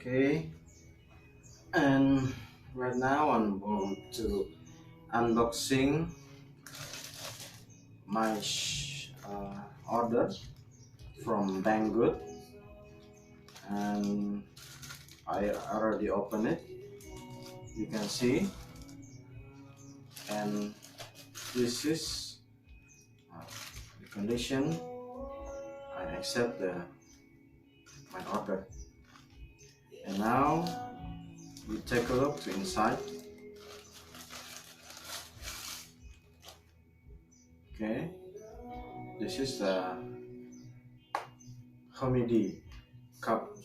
Okay, and right now I'm going to unboxing my order from Banggood, and I already opened it. You can see, and this is the condition. I accept my order, and now we take a look to inside. Okay, this is the Humidity cup,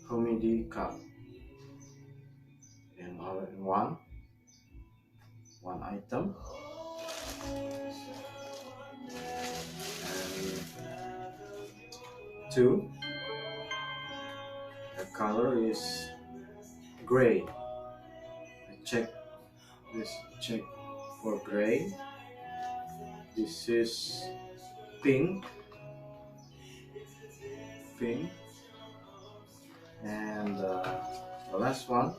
Humidity cup, and all in one item, and two. The color is gray. Check for gray. This is pink, and the last one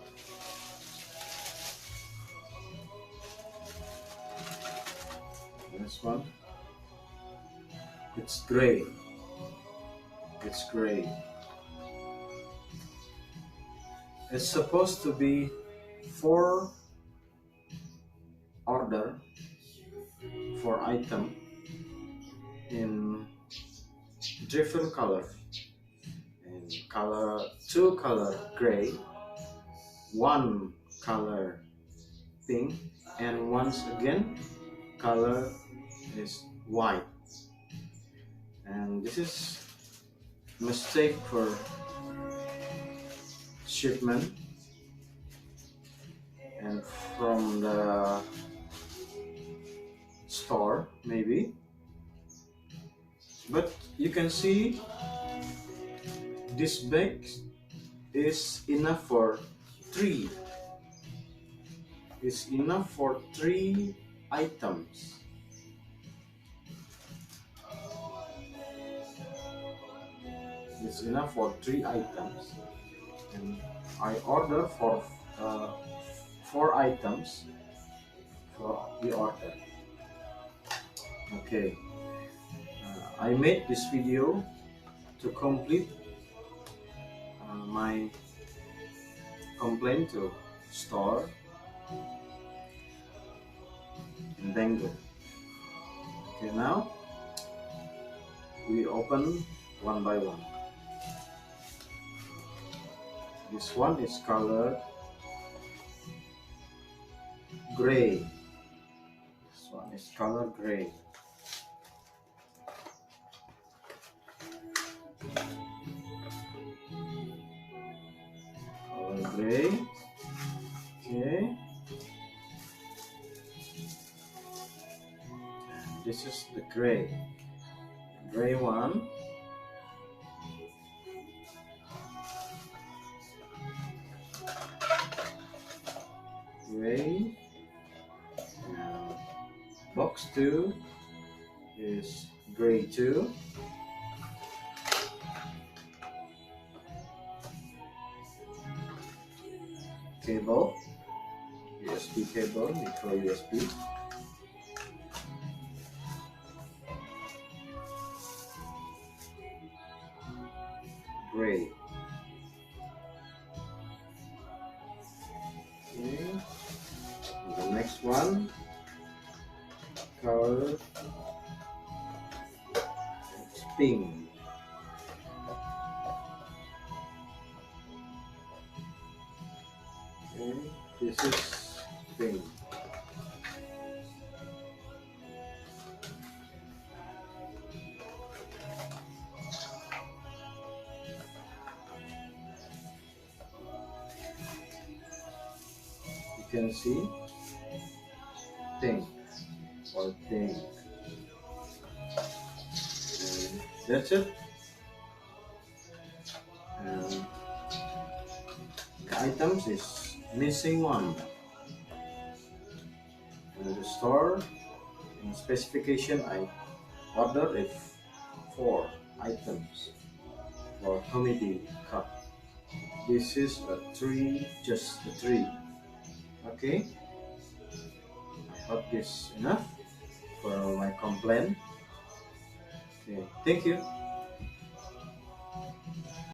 it's gray. It's supposed to be 4 order, 4 item in different color, and two color gray, 1 color pink, and once again color is white. And this is mistake for shipment and from the store maybe, but you can see this bag is enough for 3. It's enough for 3 items. It's enough for 3 items, and I order for 4 items for the order. Okay, I made this video to complete my complaint to store in Banggood. Okay, now we open one by one. This one is colored gray. This one is color gray. Color gray. Okay. And this is the gray. Gray one. Gray. And box 2 is gray 2. Cable, USB cable, micro USB. Gray. Okay. And the next one, color it's pink. Okay. This is pink. You can see pink or pink. And that's it. And the items is missing one. In the store, in specification, I ordered 4 items for Humidity cup. This is a tree, just a tree. Okay, I hope this enough for my complaint. Okay, thank you.